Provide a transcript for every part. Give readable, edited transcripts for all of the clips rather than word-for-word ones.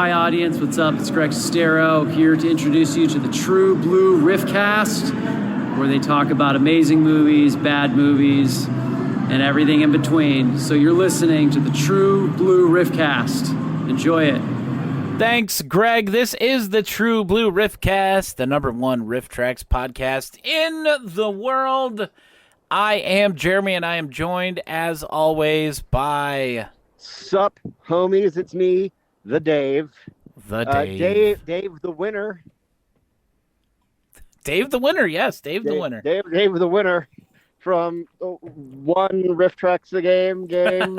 Hi, audience. What's up? It's Greg Sestero here to introduce you to the True Blue Riffcast, where they talk about amazing movies, bad movies, and everything in between. So you're listening to the True Blue Riffcast. Enjoy it. Thanks, Greg. This is the True Blue Riffcast, the #1 RiffTrax podcast in the world. I am Jeremy, and I am joined, as always, by... Sup, homies, it's me, the Dave. Dave. Dave the winner. Dave the winner, yes, Dave the winner. Dave the winner from one RiffTrax the game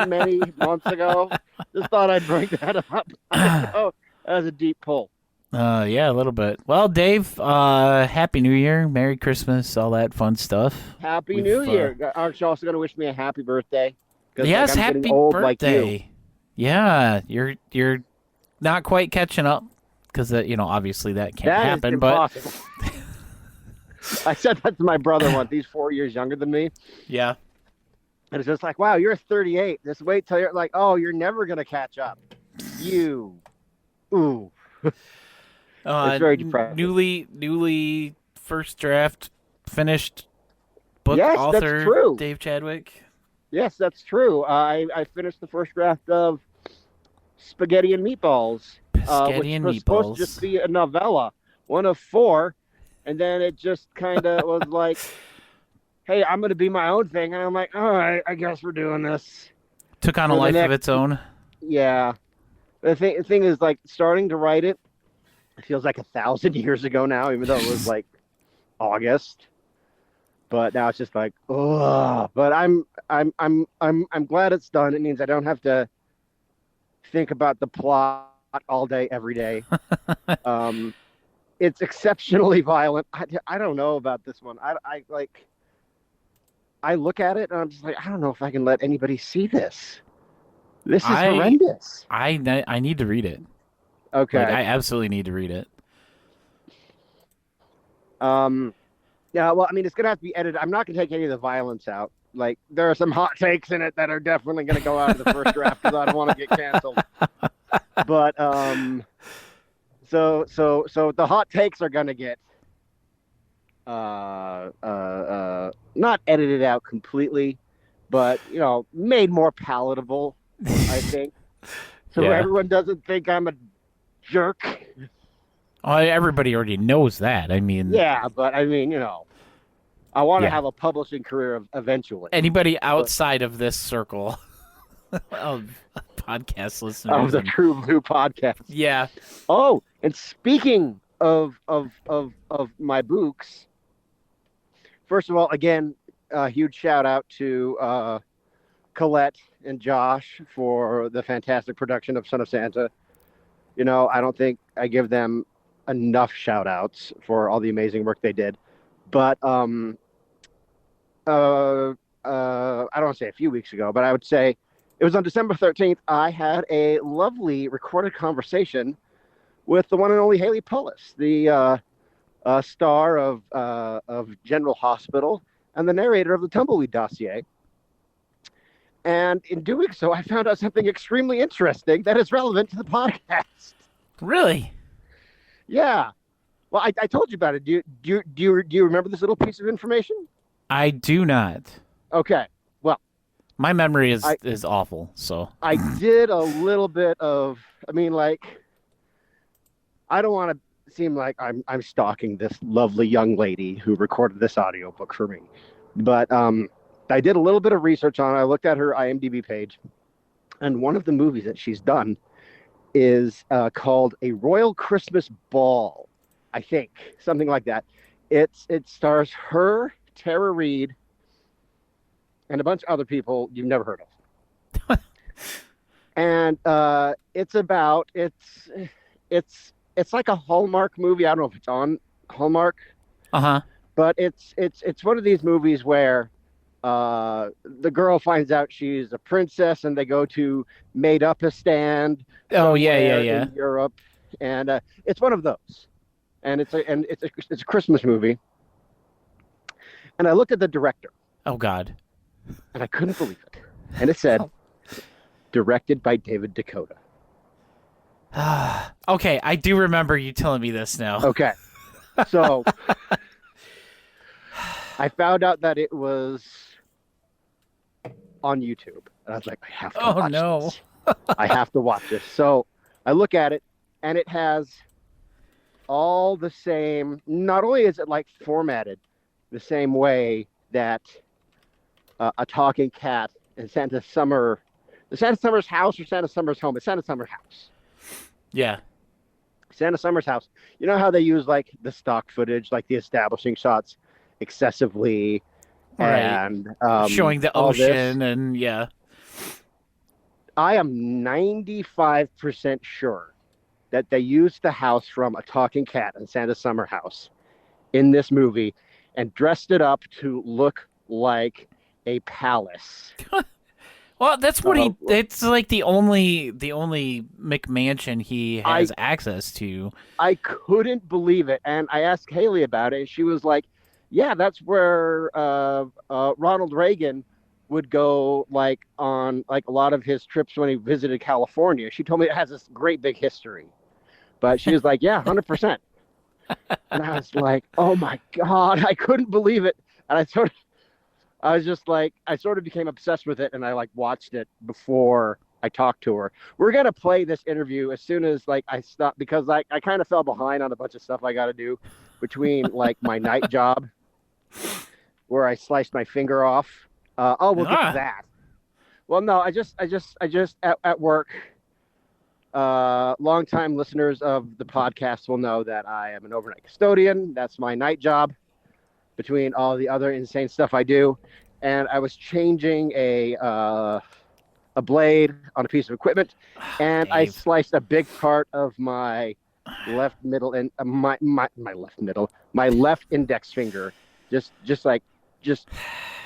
many months ago. Just thought I'd bring that up. Oh, that was a deep pull. Yeah, a little bit. Well, Dave, Happy New Year, Merry Christmas, all that fun stuff. Happy New Year. Aren't you also going to wish me a happy birthday? Yes, I'm happy old birthday. like you. Yeah, you're not quite catching up because obviously that can't happen. But I said that to my brother once. He's 4 years younger than me. Yeah, and it's just like, wow, you're 38. Just wait till you're like, oh, you're never gonna catch up. Ooh. It's very depressing. Newly first draft finished book author. That's true. Dave Chadwick. Yes, that's true. I finished the first draft of Spaghetti and Meatballs, which was supposed to just be a novella, one of 4, and then it just kind of was like, hey, I'm going to be my own thing, and I'm like, all right, I guess we're doing this. Took on a life of its own. Yeah. The thing is, like, starting to write it feels like 1,000 years ago now, even though it was like August. But now it's just like, oh. But I'm glad it's done. It means I don't have to think about the plot all day, every day. It's exceptionally violent. I don't know about this one. I look at it and I'm just like, I don't know if I can let anybody see this. This is horrendous. I need to read it. Okay. I absolutely need to read it. Yeah, well, I mean, it's going to have to be edited. I'm not going to take any of the violence out. Like, there are some hot takes in it that are definitely going to go out of the first draft because I don't want to get canceled. But, so the hot takes are going to get, not edited out completely, but, made more palatable, I think. So everyone doesn't think I'm a jerk. Oh, everybody already knows that. I mean... Yeah, but I mean, I want to have a publishing career eventually. Anybody outside of this circle of podcast listeners. Of the True Blue podcast. Yeah. Oh, and speaking of my books, first of all, again, a huge shout out to Colette and Josh for the fantastic production of Son of Santa. I don't think I give them enough shout outs for all the amazing work they did. But I don't want to say a few weeks ago, but I would say it was on December 13th. I had a lovely recorded conversation with the one and only Haley Pullis, the star of General Hospital and the narrator of the Tumbleweed Dossier. And in doing so, I found out something extremely interesting that is relevant to the podcast. Really? Yeah. Well, I told you about it. Do you remember this little piece of information? I do not. Okay. Well, my memory is awful. So I did a little bit of. I mean, like, I don't want to seem like I'm stalking this lovely young lady who recorded this audiobook for me, but I did a little bit of research on it. I looked at her IMDb page, and one of the movies that she's done is called A Royal Christmas Ball, I think, something like that. It stars her, Tara Reid, and a bunch of other people you've never heard of. And it's like a Hallmark movie. I don't know if it's on Hallmark. But it's one of these movies where the girl finds out she's a princess and they go to Made-Up-a-Stand. Oh yeah. In Europe, and it's one of those, and it's a Christmas movie. And I looked at the director. Oh God. And I couldn't believe it. And it said, directed by David Dakota. Okay, I do remember you telling me this now. Okay. So I found out that it was on YouTube. And I was like, I have to Oh, watch no. this. I have to watch this. So I look at it, and it has all the same. Not only is it like formatted the same way that a talking cat in Santa Summer's house or Santa Summer's home. It's Santa Summer's house. Yeah. Santa Summer's house. You know how they use like the stock footage, like the establishing shots excessively, Right. and Showing the all this? ocean and yeah. I am 95% sure that they used the house from A Talking Cat in Santa Summer House in this movie and dressed it up to look like a palace. Well, that's what it's like the only McMansion he has access to. I couldn't believe it. And I asked Haley about it, and she was like, yeah, that's where Ronald Reagan would go, like, on like a lot of his trips when he visited California. She told me it has this great big history. But she was like, yeah, 100%. And I was like, oh my God, I couldn't believe it. And I sort of became obsessed with it, and I like watched it before I talked to her. We're gonna play this interview as soon as like I stop, because I kind of fell behind on a bunch of stuff I got to do between like my night job, where I sliced my finger off. We'll get to that. Well, no, I just at work. Longtime listeners of the podcast will know that I am an overnight custodian. That's my night job, between all the other insane stuff I do. And I was changing a blade on a piece of equipment, and Dave. I sliced a big part of my left middle and my left index finger. Just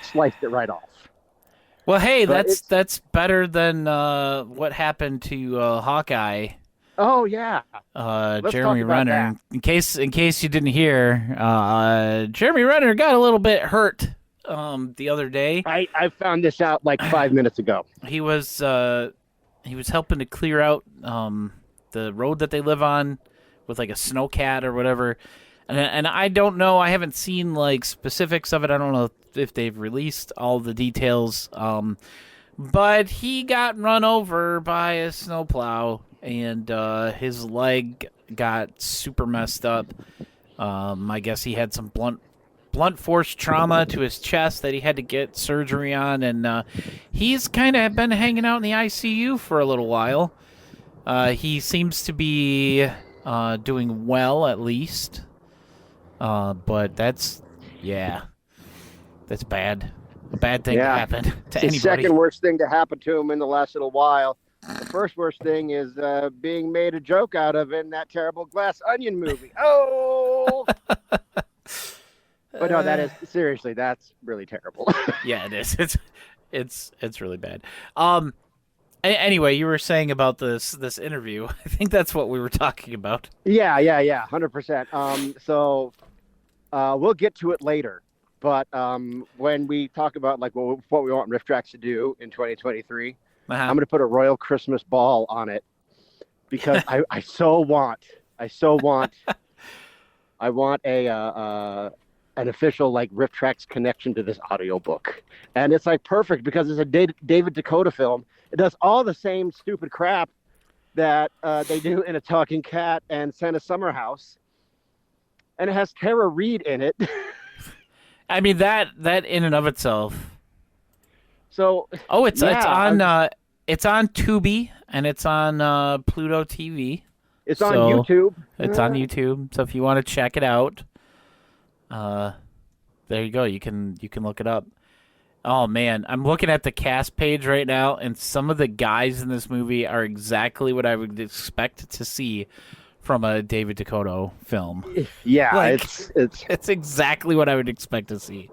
sliced it right off. Well, hey, But that's better than what happened to Hawkeye. Oh yeah, Jeremy talk about Renner. In case you didn't hear, Jeremy Renner got a little bit hurt the other day. I found this out like 5 minutes ago. He was helping to clear out the road that they live on with like a snowcat or whatever. And I don't know. I haven't seen like specifics of it. I don't know if they've released all the details. But he got run over by a snowplow, and his leg got super messed up. I guess he had some blunt force trauma to his chest that he had to get surgery on, and he's kind of been hanging out in the ICU for a little while. He seems to be doing well, at least. But that's bad. A bad thing happened to anybody. The second worst thing to happen to him in the last little while. The first worst thing is being made a joke out of in that terrible Glass Onion movie. Oh! But no, that is seriously, that's really terrible. Yeah, it is. It's really bad. Anyway, you were saying about this interview. I think that's what we were talking about. Yeah, 100%. So we'll get to it later. But when we talk about like what we want RiffTrax to do in 2023, I'm going to put a Royal Christmas Ball on it, because I want an official like RiffTrax connection to this audiobook. And it's like perfect because it's a David Dakota film. It does all the same stupid crap that they do in A Talking Cat and Santa Summer House. And it has Tara Reid in it. I mean, that in and of itself. So it's on Tubi, and it's on Pluto TV. It's on YouTube. It's on YouTube. So if you want to check it out, there you go. You can look it up. Oh man, I'm looking at the cast page right now, and some of the guys in this movie are exactly what I would expect to see from a David Dakota film. Yeah, like, it's exactly what I would expect to see.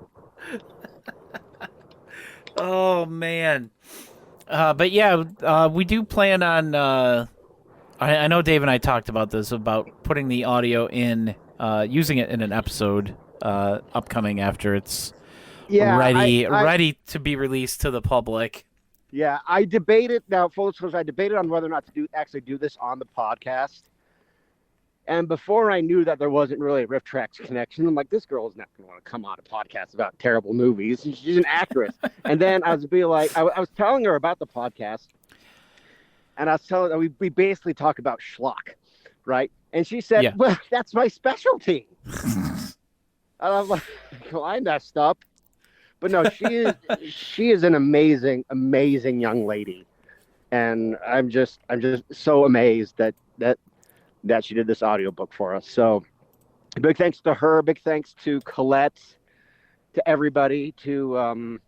Oh man. But yeah, we do plan on I know Dave and I talked about this, about putting the audio in, using it in an episode upcoming after it's ready to be released to the public. Yeah, I debated. Now, full disclosure, I debated on whether or not to actually do this on the podcast. And before I knew that there wasn't really a RiffTrax connection, I'm like, this girl is not going to want to come on a podcast about terrible movies. She's an actress. And then I was I was telling her about the podcast, and I was telling her we basically talk about schlock, right? And she said, well, that's my specialty. And I'm like, well, I messed up. But no, she is an amazing, amazing young lady. And I'm just so amazed that she did this audiobook for us. So big thanks to her, big thanks to Colette, to everybody, to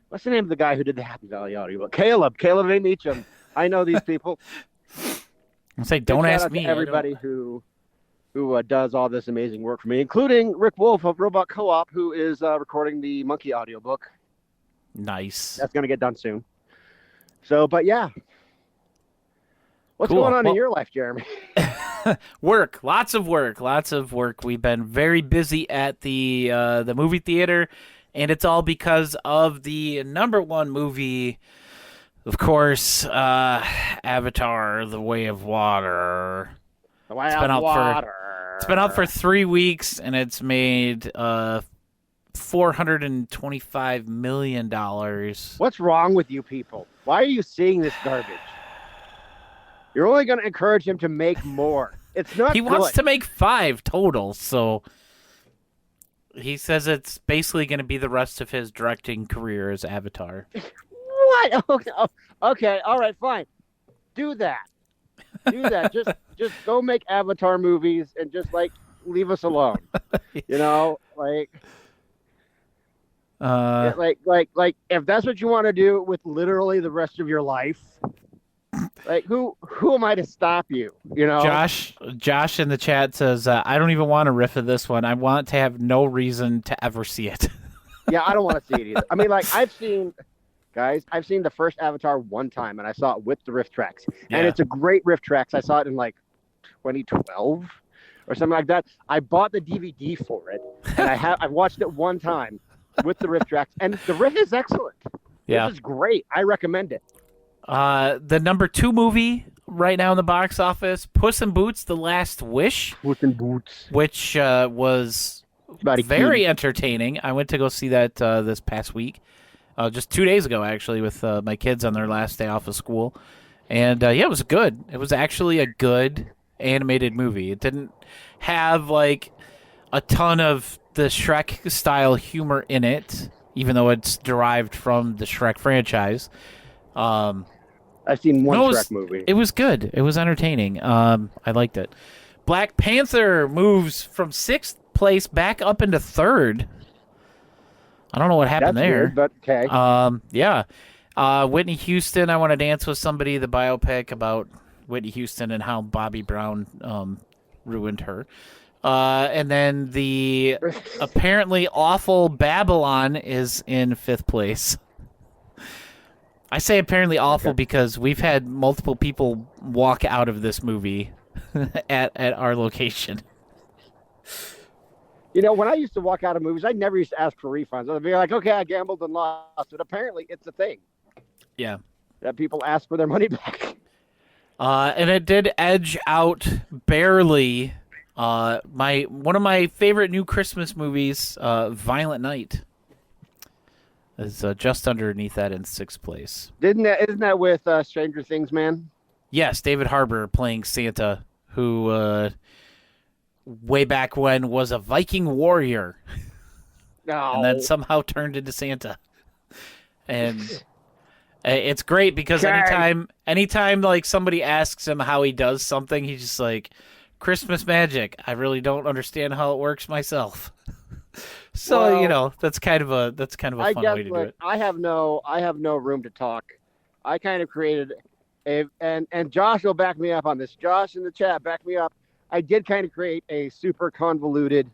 what's the name of the guy who did the Happy Valley audiobook? Caleb A. Meacham. I know these people. I say, don't ask me. Everybody who does all this amazing work for me, including Rick Wolf of Robot Co-op, who is recording the Monkey audiobook. Nice. That's going to get done soon. So, but yeah. What's going on in your life, Jeremy? Work. Lots of work. We've been very busy at the movie theater, and it's all because of the #1 movie, of course, Avatar: The Way of Water. It's been out for 3 weeks, and it's made $425 million. What's wrong with you people? Why are you seeing this garbage? You're only going to encourage him to make more. It's not He wants to make 5 total, so he says it's basically going to be the rest of his directing career as Avatar. What? Okay, all right, fine. Do that. Just go make Avatar movies and just, like, leave us alone. You know? Like, if that's what you want to do with literally the rest of your life, like, who am I to stop you? You know, Josh in the chat says, I don't even want to riff of this one. I want to have no reason to ever see it. Yeah, I don't want to see it either. I mean, like, I've seen the first Avatar one time, and I saw it with the RiffTrax, and it's a great RiffTrax. I saw it in like 2012 or something like that. I bought the DVD for it, and I've watched it one time with the RiffTrax, and the riff is excellent. Yeah, this is great. I recommend it. The #2 movie right now in the box office, Puss in Boots: The Last Wish. Puss in Boots, which was very entertaining. I went to go see that this past week, just 2 days ago actually, with my kids on their last day off of school, and it was good. It was actually a good animated movie. It didn't have like a ton of the Shrek style humor in it, even though it's derived from the Shrek franchise. I've seen one Shrek movie. It was good. It was entertaining. I liked it. Black Panther moves from 6th place back up into 3rd. I don't know what happened there. Weird, but okay. Yeah. Whitney Houston, I Want to Dance with Somebody, the biopic about Whitney Houston and how Bobby Brown ruined her. And then the apparently awful Babylon is in 5th place. I say apparently awful because we've had multiple people walk out of this movie at our location. You know, when I used to walk out of movies, I never used to ask for refunds. I'd be like, okay, I gambled and lost. But apparently it's a thing. Yeah. That people ask for their money back. And it did edge out barely one of my favorite new Christmas movies, Violent Night. Is just underneath that in 6th place. Isn't that with Stranger Things, man? Yes, David Harbour playing Santa, who way back when was a Viking warrior, and then somehow turned into Santa. And it's great because anytime like somebody asks him how he does something, he's just like, Christmas magic. I really don't understand how it works myself. So that's kind of a fun way to do it. I have no room to talk. I kind of created and Josh will back me up on this. Josh in the chat, back me up. I did kind of create a super convoluted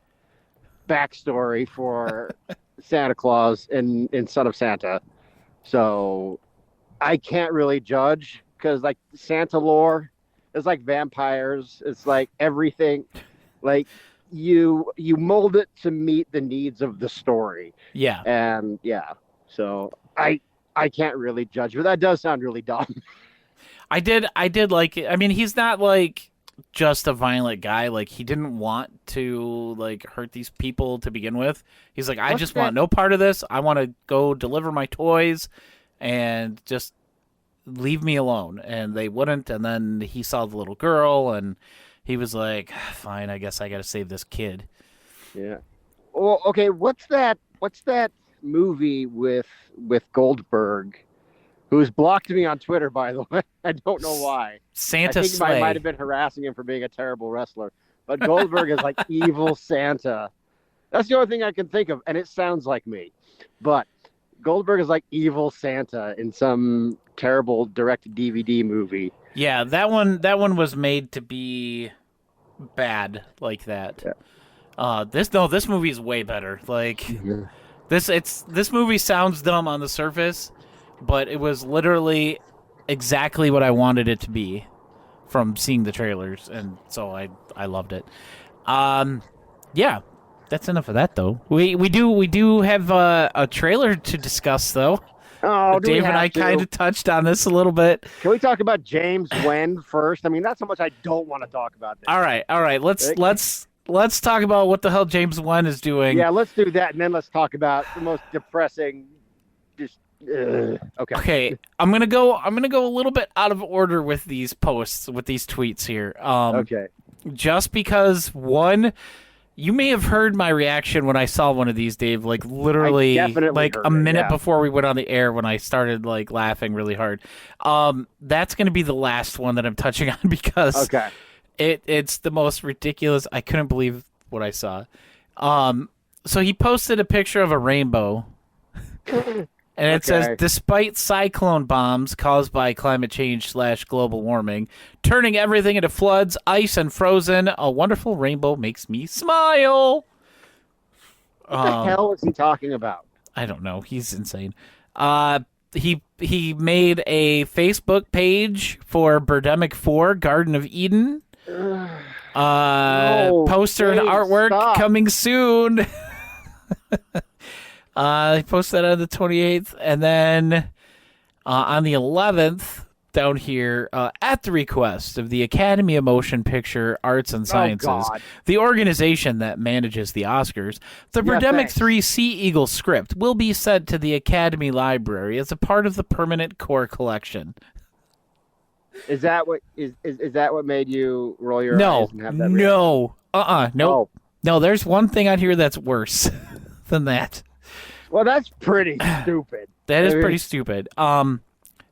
backstory for Santa Claus in Son of Santa. So I can't really judge because like Santa lore is like vampires. It's like everything, like. You mold it to meet the needs of the story. Yeah. And yeah. So I I can't really judge, but that does sound really dumb. I did like it. I mean, he's not like just a violent guy. Like, he didn't want to like hurt these people to begin with. He's like, I What's just that? want no part of this. I want to go deliver my toys and just leave me alone. And they wouldn't. And then he saw the little girl and he was like, fine, I guess I got to save this kid. Yeah. Well, okay. What's that movie with Goldberg, who's blocked me on Twitter, by the way? I don't know why. Santa I think I Slay. might have been harassing him for being a terrible wrestler, but Goldberg is like evil Santa. That's the only thing I can think of, and it sounds like me. But Goldberg is like evil Santa in some terrible direct-to-DVD movie. Yeah, that one was made to be bad like that. Yeah. This movie is way better. Like this movie sounds dumb on the surface, but it was literally exactly what I wanted it to be from seeing the trailers, and so I loved it. Yeah, that's enough of that though. We do have a trailer to discuss though. Oh, do we Dave and have I to? kind of touched on this a little bit. Can we talk about James Wen first? I mean, that's how much I don't want to talk about this. All right. Let's talk about what the hell James Wan is doing. Yeah, let's do that, and then let's talk about the most depressing. Just okay. Okay, I'm gonna go a little bit out of order with these posts, with these tweets here. Okay. Just because one, you may have heard my reaction when I saw one of these, Dave. Like literally, I definitely like heard a it, minute yeah. before we went on the air, when I started like laughing really hard. That's gonna be the last one that I'm touching on because Okay. it's the most ridiculous. I couldn't believe what I saw. So he posted a picture of a rainbow. And it says, despite cyclone bombs caused by climate change / global warming, turning everything into floods, ice, and frozen, a wonderful rainbow makes me smile. What the hell is he talking about? I don't know. He's insane. He made a Facebook page for Birdemic 4, Garden of Eden. Poster and James, artwork stop. coming soon. He posted that on the 28th, and then on the 11th, down here, at the request of the Academy of Motion Picture Arts and Sciences, God. the organization that manages the Oscars, the Yeah, Birdemic thanks. 3 Sea Eagle script will be sent to the Academy Library as a part of the permanent core collection. Is that what is that what made you roll your No, eyes and have that? no, nope. Oh. No, there's one thing on here that's worse than that. Well, that's pretty stupid. That is I mean- pretty stupid.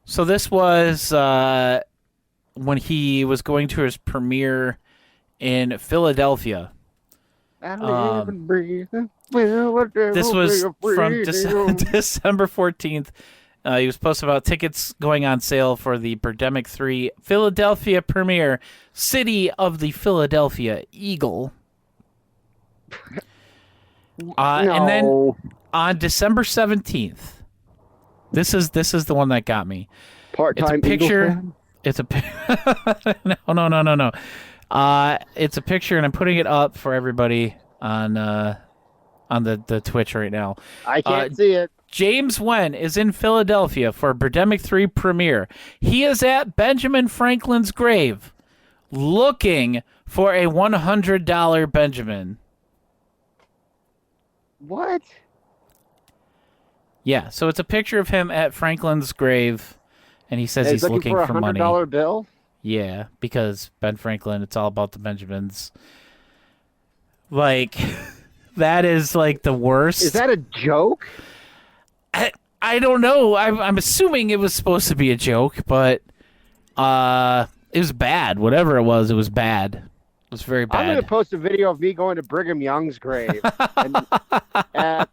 So this was when he was going to his premiere in Philadelphia. I don't even breathe. Well, This was from breathe. December 14th. He was posting about tickets going on sale for the Birdemic 3 Philadelphia premiere, City of the Philadelphia Eagle. And then No. on December 17th, this is the one that got me. Part-time It's a picture. Eagle fan? It's a no. It's a picture, and I'm putting it up for everybody on the Twitch right now. I can't see it. James Wen is in Philadelphia for Birdemic 3 premiere. He is at Benjamin Franklin's grave, looking for a $100 Benjamin. What? Yeah, so it's a picture of him at Franklin's grave, and he says he's looking for a for money. $100 bill. Yeah, because Ben Franklin, it's all about the Benjamins. Like, that is like the worst. Is that a joke? I don't know. I'm assuming it was supposed to be a joke, but it was bad. Whatever it was bad. It was very bad. I'm going to post a video of me going to Brigham Young's grave and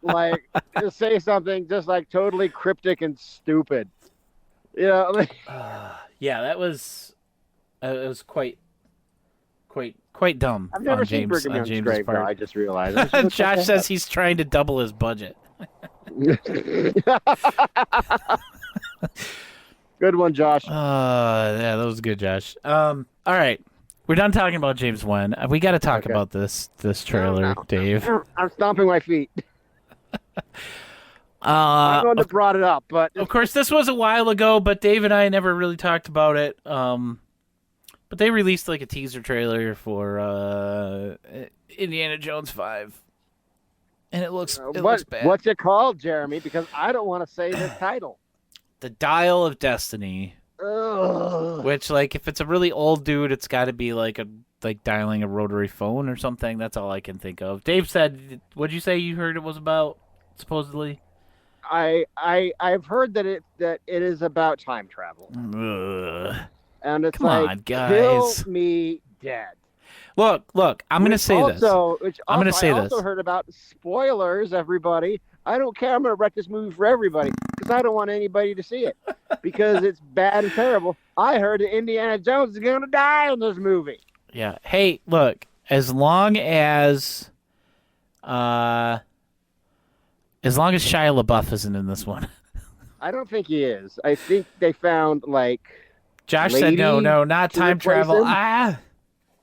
like just say something just like totally cryptic and stupid. You know, like, Yeah, that was it was quite dumb. I've never on seen James, Brigham on Young's James's grave. part. No, I just realized. I should look Josh that says up. he's trying to double his budget. Good one, Josh. Yeah, that was good, Josh. All right, we're done talking about James Wen. We got to talk Okay. about this trailer, No. Dave. I'm stomping my feet. I'm the one that brought it up, but of course, this was a while ago, but Dave and I never really talked about it. But they released like a teaser trailer for Indiana Jones 5. And it looks bad. What's it called, Jeremy? Because I don't want to say the title. The Dial of Destiny. Ugh. Which, like, if it's a really old dude, it's got to be like dialing a rotary phone or something. That's all I can think of. Dave said, what'd you say you heard it was about, supposedly? I've heard that it is about time travel. Ugh. And it's Come like, on, guys. kill me dead. Look, I'm going to say this. I'm going to say this. I also heard about spoilers, everybody. I don't care. I'm going to wreck this movie for everybody because I don't want anybody to see it because it's bad and terrible. I heard that Indiana Jones is going to die in this movie. Yeah. Hey, look, as long as Shia LaBeouf isn't in this one. I don't think he is. I think they found, like, Josh said no, not time travel. Him.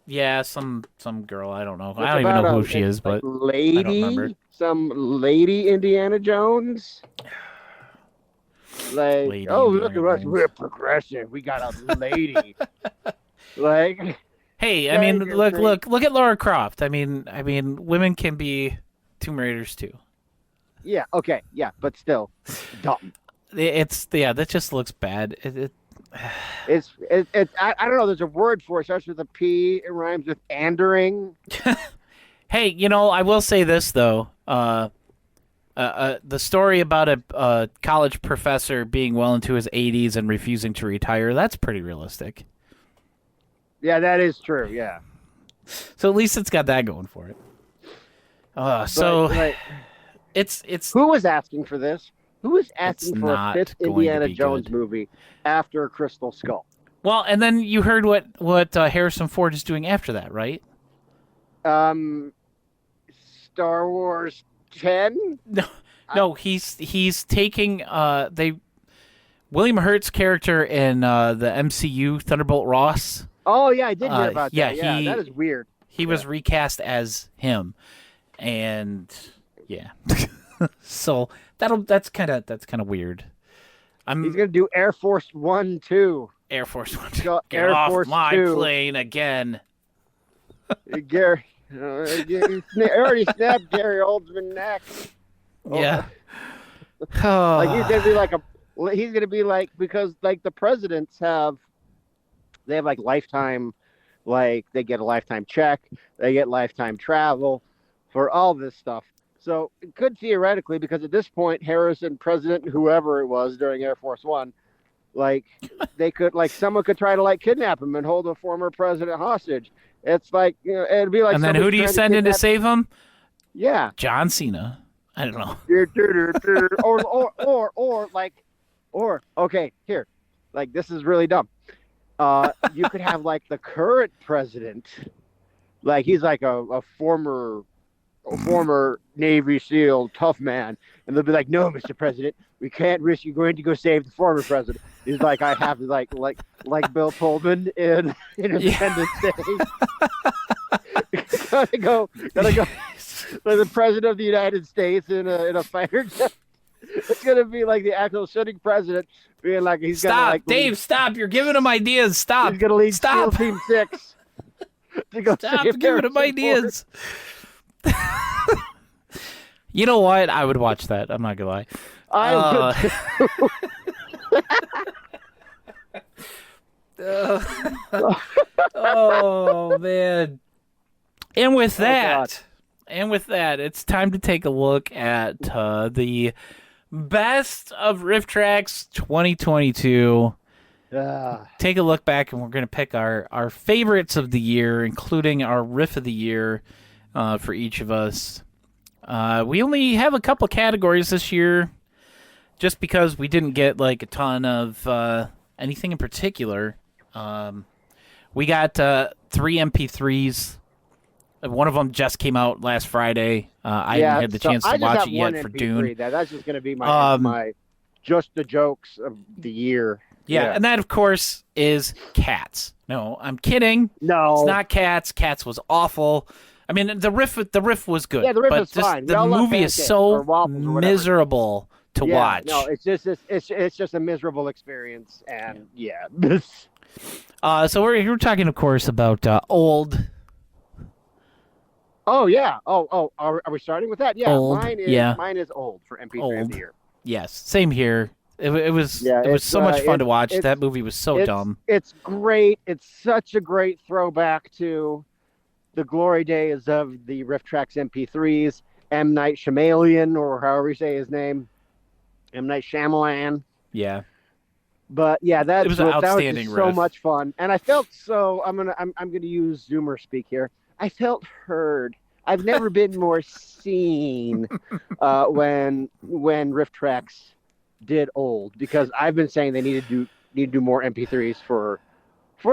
Yeah, some girl. I don't know. I don't even know who she is, but lady, I don't remember. Some lady Indiana Jones. Like, Lady look Indiana at us, Jones. we're progressive. We got a lady. Like, hey, I mean, look at Laura Croft. I mean, women can be Tomb Raiders too. Yeah. Okay. Yeah, but still, dumb. That just looks bad. It's I don't know. There's a word for it. It starts with a P. It rhymes with andering. Hey, I will say this though. The story about a college professor being well into his 80s and refusing to retire, that's pretty realistic. Yeah, that is true. Yeah. So at least it's got that going for it. It's who was asking for this? Who is asking for a not fifth going to Indiana be Jones good. movie after Crystal Skull? Well, and then you heard what Harrison Ford is doing after that, right? Star Wars 10? No, he's taking William Hurt's character in the MCU, Thunderbolt Ross. Oh yeah, I did hear about yeah, that. Yeah, that is weird. He was recast as him, and yeah, so that's kind of weird. He's gonna do Air Force 1 too. Air Force 1. Go Get Air off Force my 2. plane again. Gary, already snapped Gary Oldman's neck. Yeah. Like he's gonna be like because like the presidents have like lifetime, like they get a lifetime check, they get lifetime travel for all this stuff. So it could theoretically, because at this point Harrison, President, whoever it was during Air Force 1, like they could like someone could try to like kidnap him and hold a former president hostage. It's like it'd be like. And then who do you send in to save him? Yeah, John Cena. I don't know. or okay, here, like this is really dumb. You could have like the current president, like he's like a former Navy SEAL tough man, and they'll be like, "No, Mr. President, we can't risk you going to go save the former president." He's like, "I have to like Bill Pullman in Independence Day." gotta go. Like the president of the United States in a fighter jet. It's gonna be like the actual sitting president being like, he's gonna like Dave, stop! You're giving him ideas. Stop! He's gonna lead Stop! SEAL Team 6 to go Stop save giving him Harrison ideas. You know what? I would watch that. I'm not gonna lie. I would. Oh man! And with that, it's time to take a look at the best of RiffTrax 2022. Take a look back, and we're going to pick our favorites of the year, including our riff of the year for each of us. We only have a couple categories this year, just because we didn't get like a ton of anything in particular. We got 3 MP3s. One of them just came out last Friday. I haven't had the chance to watch it yet for Dune. That's just going to be my just the jokes of the year. Yeah, and that, of course, is Cats. No, I'm kidding. No. It's not Cats. Cats was awful. I mean, the riff was good. Yeah, the riff but was fine. The movie is so miserable to yeah, watch. No, it's just a miserable experience, and yeah. So we're talking, of course, about Old. Oh yeah. Oh. Are we starting with that? Yeah. Old, Mine is Old for MP3 of Old. the year. Yes, same here. It was it's, so much fun to watch. it's- That movie was so dumb. It's great. It's such a great throwback to the glory days of the RiffTrax MP3s. M. Night Shyamalan, or however you say his name, M. Night Shyamalan. Yeah. But yeah, that was an was outstanding just so riff. much fun, and I felt so. I'm gonna use Zoomer speak here. I felt heard. I've never been more seen when RiffTrax did Old, because I've been saying they need to do more MP3s for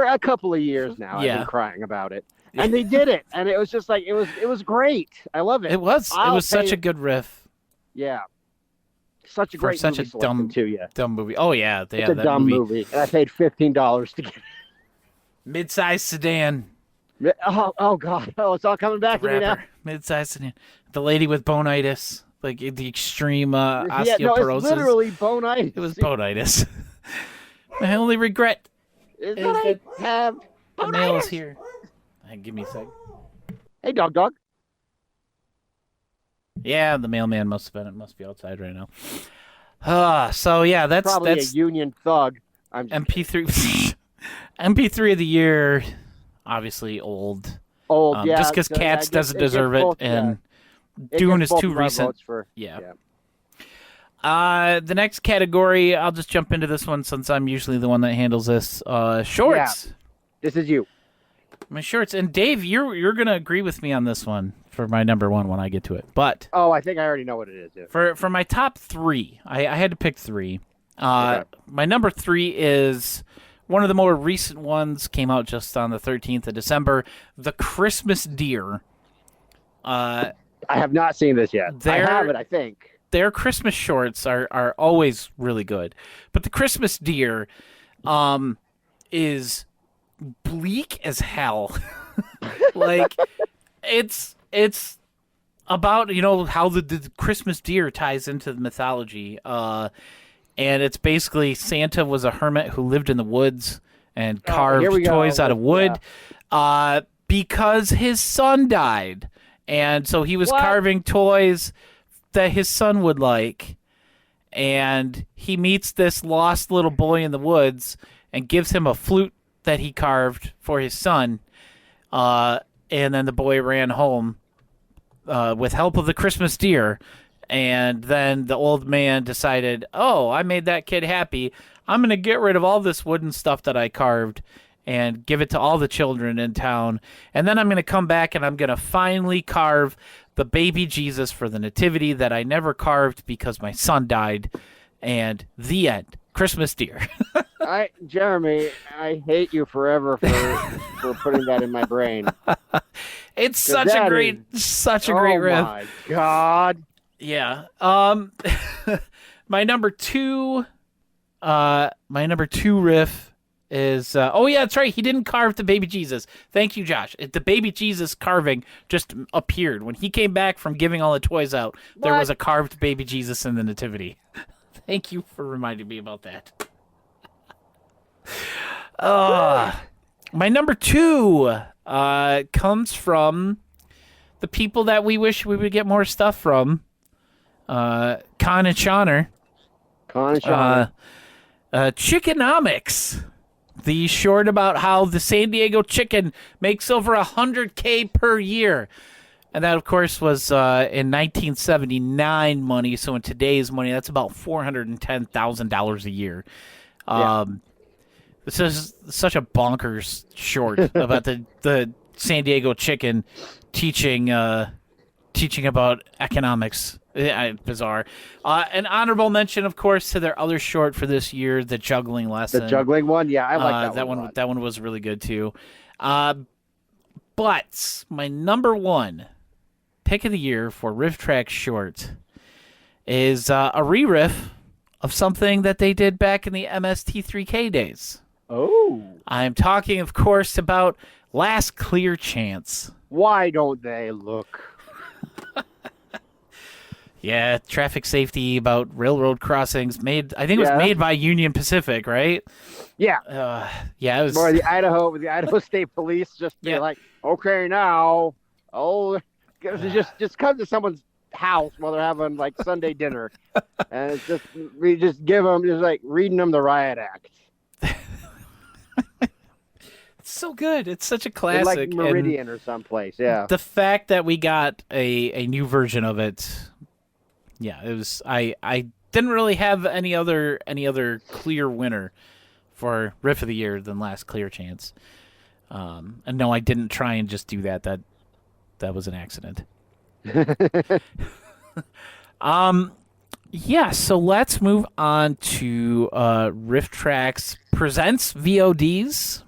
a couple of years now. Yeah. I've been crying about it, and they did it, and it was just like it was great. I love it. It was such pay- a good riff Yeah, such a for great such a movie selection dumb too. Yeah, dumb movie. Oh yeah, it's yeah, a that dumb movie, and I paid $15 to get it. Mid-sized sedan. Oh God! Oh, it's all coming back to me now. Rapper. Mid-sized sedan. The lady with bonitis, like the extreme osteoporosis. Yeah, no, it's literally bonitis. It was bonitis. My only regret Is is that that I have the mail is bonitis. here. Give me a sec. Hey, dog. Yeah, the mailman must be outside right now. So yeah, that's Probably a union thug. I'm just MP3 MP3 of the year. Obviously old. old. Yeah, just because so Cats it doesn't gets deserve both, it, and it Dune gets is both too of our recent. votes for- Yeah. The next category, I'll just jump into this one since I'm usually the one that handles this. Shorts. This is you. My shorts. And Dave, you're gonna agree with me on this one for my number one when I get to it. But Oh, I think I already know what it is. Yeah. for my top three, I had to pick three. Okay. My number three is one of the more recent ones. Came out just on the 13th of December. The Christmas Deer. I have not seen this yet. I There- have it, I think. Their Christmas shorts are always really good, but the Christmas Deer is bleak as hell. Like it's about how the Christmas deer ties into the mythology, and it's basically Santa was a hermit who lived in the woods and here carved we go. toys out of wood, because his son died, and so he was What? carving toys that his son would like, and he meets this lost little boy in the woods and gives him a flute that he carved for his son, and then the boy ran home with help of the Christmas deer, and then the old man decided, oh, I made that kid happy, I'm going to get rid of all this wooden stuff that I carved and give it to all the children in town, and then I'm going to come back and I'm going to finally carve the baby Jesus for the nativity that I never carved because my son died, and the end. Christmas deer. Jeremy, I hate you forever for putting that in my brain. It's such a great riff. Oh my God. Yeah. My number two riff is oh yeah, that's right. He didn't carve the baby Jesus. Thank you, Josh. The baby Jesus carving just appeared when he came back from giving all the toys out. There What? was a carved baby Jesus in the nativity. Thank you for reminding me about that. My number two comes from the people that we wish we would get more stuff from. Con and Shawner. Con and Shawner. Chickenomics. The short about how the San Diego chicken makes over $100K per year. And that, of course, was in 1979 money. So in today's money, that's about $410,000 a year. This is such a bonkers short about the San Diego chicken teaching about economics. Bizarre. An honorable mention, of course, to their other short for this year, the juggling lesson. The juggling one? Yeah, I like that one. That one was really good, too. But my number one pick of the year for RiffTrax short is a re-riff of something that they did back in the MST3K days. Oh. I'm talking, of course, about Last Clear Chance. Why don't they look? Yeah, traffic safety about railroad crossings. I think it was made by Union Pacific, right? Yeah. Yeah, it was. Or the Idaho State Police just be like, okay, now, just come to someone's house while they're having like Sunday dinner, and it's just we just give them just like reading them the riot act. It's so good. It's such a classic. In like Meridian or someplace. Yeah. The fact that we got a new version of it. Yeah, it was. I didn't really have any other clear winner for Riff of the Year than Last Clear Chance. And no, I didn't try and just do that. That was an accident. Yeah, so let's move on to RiffTrax presents VODs.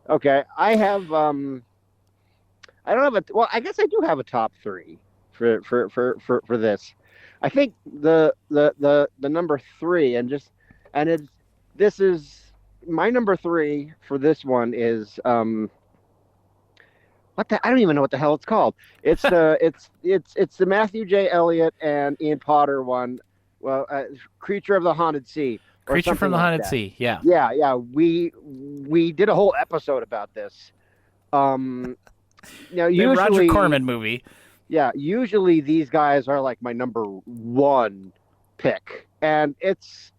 Okay, I have I don't have I guess I do have a top 3 for this. I think the number 3 this is my number 3 for this one is I don't even know what the hell it's called. It's the it's the Matthew J. Elliott and Ian Potter one. Well, Creature of the Haunted Sea. Creature from the Haunted Sea. Yeah. Yeah. We did a whole episode about this. Usually the Roger Corman movie. Yeah, usually these guys are like my number 1 pick, and it's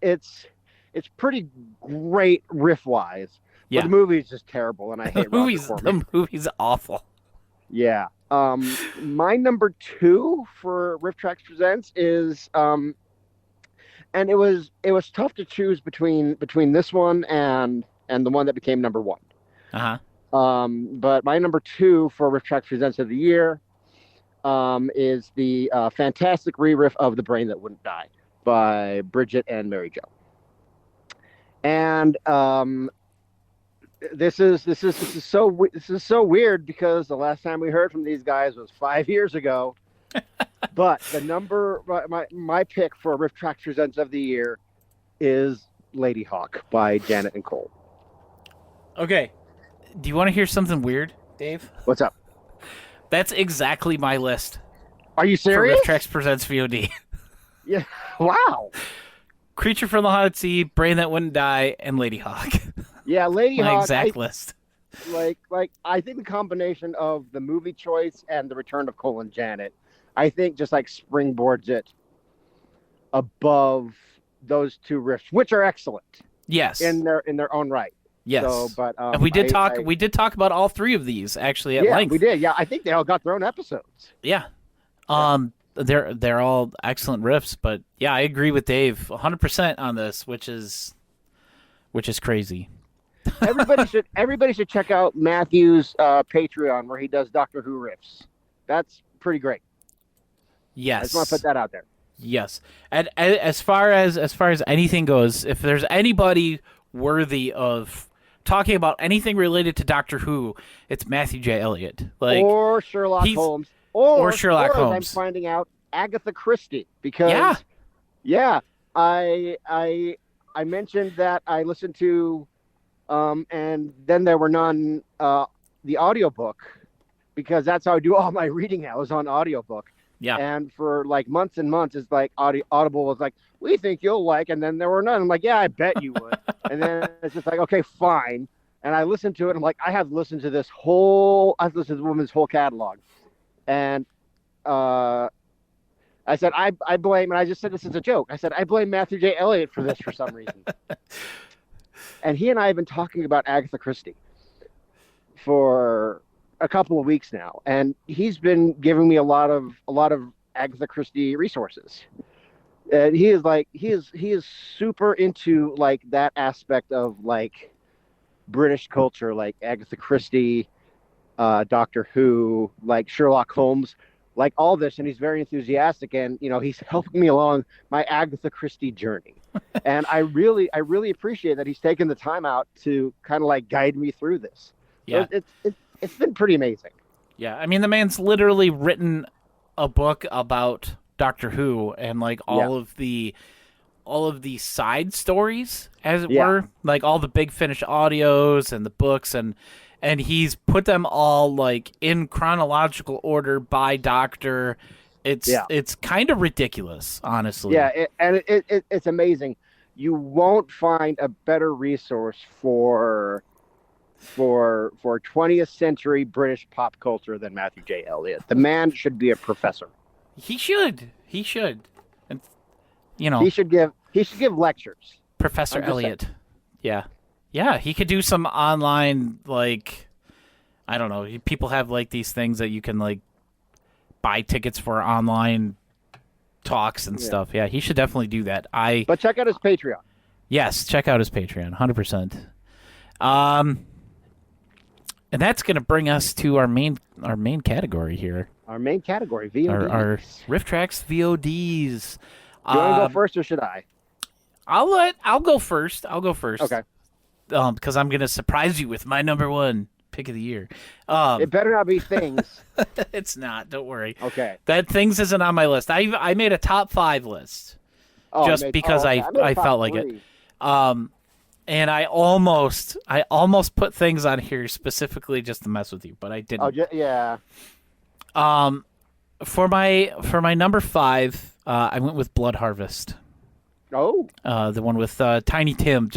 pretty great riff wise. Yeah, but the movie is just terrible, and I hate Roger Corman. The movie's awful. Yeah. My number 2 for RiffTrax Presents is and it was tough to choose between this one and the one that became number 1. But my number 2 for RiffTrax Presents of the year is the fantastic re-riff of The Brain That Wouldn't Die by Bridget and Mary Jo. And this is so weird because the last time we heard from these guys was 5 years ago. But my pick for RiffTrax Presents of the year is Lady Hawk by Janet and Cole. Okay. Do you want to hear something weird, Dave? What's up? That's exactly my list. Are you serious? For RiffTrax Presents VOD. Yeah. Wow. Creature from the Haunted Sea, Brain That Wouldn't Die, and Lady Hawk. Yeah, Lady Hawk. My exact list. Like I think the combination of the movie choice and the return of Cole and Janet, I think just like springboards it above those 2 riffs, which are excellent. Yes. In their own right. Yes. So, but and we did talk about all 3 of these actually at length. We did. Yeah, I think they all got their own episodes. Yeah. They're all excellent riffs, but yeah, I agree with Dave 100% on this, which is crazy. Everybody should check out Matthew's Patreon where he does Doctor Who riffs. That's pretty great. Yes. I just want to put that out there. Yes. And as far as anything goes, if there's anybody worthy of talking about anything related to Doctor Who, it's Matthew J. Elliott. Or Sherlock Holmes. Or Sherlock Holmes. I'm finding out Agatha Christie because I mentioned that I listened to and then there were none the audiobook because that's how I do all my reading now is on audiobook. Yeah. And for like months and months, it's like Audible was like, we think you'll like, and then there were none. I'm like, yeah, I bet you would. And then it's just like, okay, fine. And I listened to it. And I'm like, I've listened to this woman's whole catalog. And I said, I blame, and I just said this as a joke. I said, I blame Matthew J. Elliott for this for some reason. And he and I have been talking about Agatha Christie for a couple of weeks now, and he's been giving me a lot of Agatha Christie resources. And he is super into like that aspect of like British culture, like Agatha Christie, Doctor Who, like Sherlock Holmes, like all this, and he's very enthusiastic, and he's helping me along my Agatha Christie journey. And I really appreciate that he's taken the time out to kind of like guide me through this. Yeah. So it's been pretty amazing. Yeah, I mean, the man's literally written a book about Doctor Who and like all of the side stories, as it were, like all the Big Finish audios and the books, and he's put them all like in chronological order by doctor It's kind of ridiculous, honestly. Yeah, it's amazing. You won't find a better resource for 20th century British pop culture than Matthew J. Elliott. The man should be a professor. He should. And he should give lectures. Professor Elliott. Yeah. Yeah, he could do some online, like, I don't know, people have like these things that you can like buy tickets for online talks and stuff. Yeah, he should definitely do that. But check out his Patreon. Yes, check out his Patreon, 100%. And that's going to bring us to our main category here. Our main category, VODs. Our RiffTrax VODs. Do you want to go first or should I? I'll go first. Okay. Because I'm going to surprise you with my number one pick of the year. It better not be Things. It's not. Don't worry. Okay. That Things isn't on my list. I made a top 5 list because I felt like 3. It. And I almost put Things on here specifically just to mess with you, but I didn't. Oh, yeah. For my number 5, I went with Blood Harvest. Oh. The one with Tiny Tim.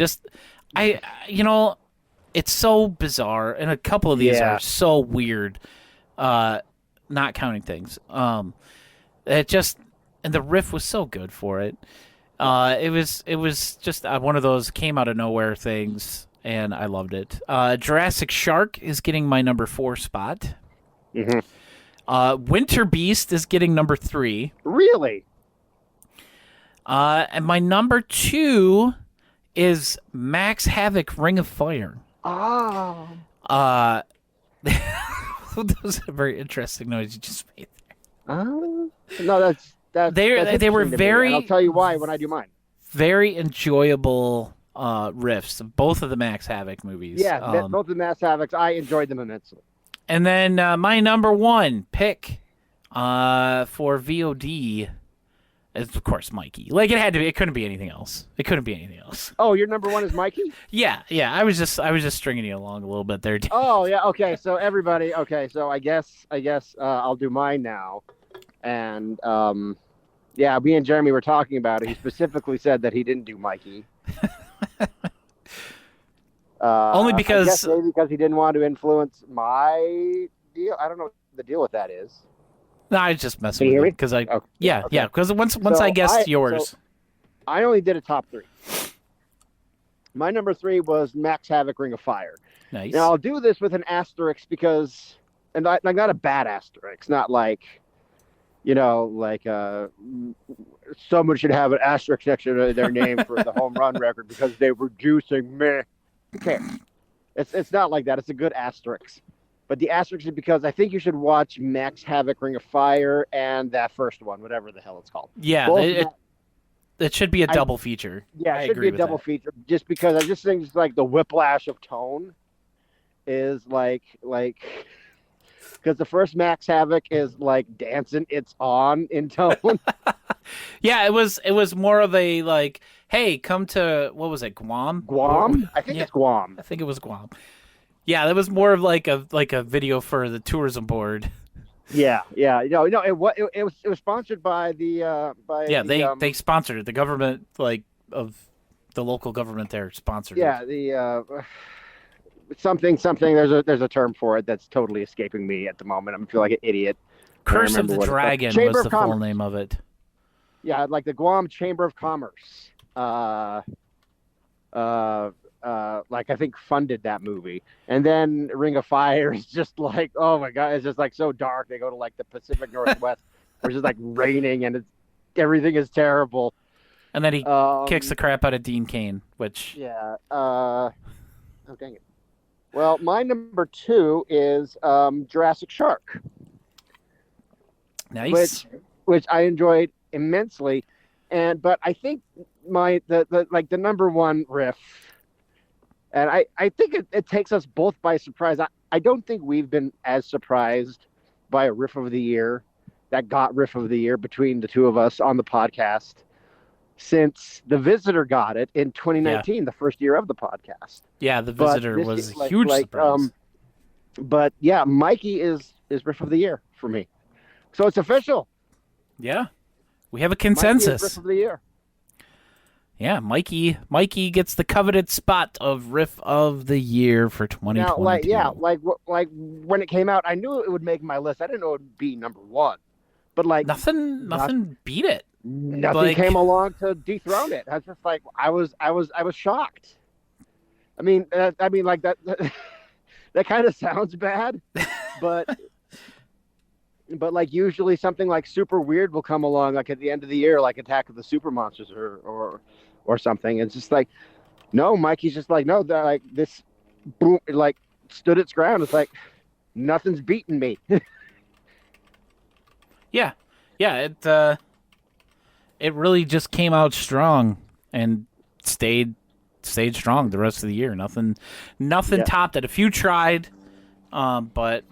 It's so bizarre, and a couple of these are so weird. Not counting Things. And the riff was so good for it. It was just one of those came out of nowhere things, and I loved it. Jurassic Shark is getting my number 4 spot. Mm-hmm. Winter Beast is getting number 3. Really? And my number 2 is Max Havoc Ring of Fire. Oh. That was a very interesting noise you just made there. No, that's they were very. And I'll tell you why when I do mine. Very enjoyable riffs, both of the Max Havoc movies. Yeah, both of the Max Havocs. I enjoyed them immensely. And then my number 1 pick for VOD is, of course, Mikey. Like, it had to be. It couldn't be anything else. Oh, your number 1 is Mikey? Yeah. I was just stringing you along a little bit there. Oh, yeah. Okay, so everybody. Okay, so I guess I'll do mine now. And me and Jeremy were talking about it. He specifically said that he didn't do Mikey. Only because I guess maybe because he didn't want to influence my deal. I don't know what the deal with that is. No, I was just messing with you because because once I guessed yours, I only did a top 3. My number 3 was Max Havoc Ring of Fire. Nice. Now I'll do this with an asterisk because, and not a bad asterisk, not like, someone should have an asterisk next to their name for the home run record because they were juicing meh. Who cares? It's not like that. It's a good asterisk. But the asterisk is because I think you should watch Max Havoc Ring of Fire and that first one, whatever the hell it's called. Yeah, it should be a double feature. Yeah, it should be a double feature just because I just think it's like the whiplash of tone is like because the first Max Havoc is like dancing it's on in tone. Yeah, it was more of a like, hey, come to, what was it, Guam? I think it's Guam. I think it was Guam. Yeah, that was more of like a video for the tourism board. Yeah. It was sponsored by the they sponsored it. The government of the local government there sponsored it. Yeah, the something. There's a term for it that's totally escaping me at the moment. I feel like an idiot. Curse of the Dragon was the full name of it. Yeah, like the Guam Chamber of Commerce. I think funded that movie, and then Ring of Fire is just like, oh my god, it's just like so dark. They go to like the Pacific Northwest, where it's just like raining and everything is terrible. And then he kicks the crap out of Dean Cain, which oh dang it. Well, my number 2 is Jurassic Shark. Nice. Which I enjoyed immensely, but I think the number 1 riff. And I think it takes us both by surprise. I don't think we've been as surprised by a riff of the year that got riff of the year between the two of us on the podcast since The Visitor got it in 2019, the first year of the podcast. Yeah, The Visitor was a huge surprise. But yeah, Mikey is riff of the year for me. So it's official. Yeah. We have a Mikey is consensus. Riff of the year. Yeah, Mikey gets the coveted spot of Riff of the Year for 2022. Now, like when it came out, I knew it would make my list. I didn't know it would be number one, but like Nothing beat it. nothing came along to dethrone it. I was just like, I was shocked. I mean, like that. That kind of sounds bad, but like usually something like super weird will come along, like at the end of the year, like Attack of the Super Monsters or something. It's just like, no, Mikey's just like, no, like this, boom, it like stood its ground. It's like nothing's beating me. Yeah. It really just came out strong and stayed strong the rest of the year. Nothing topped it. A few tried, but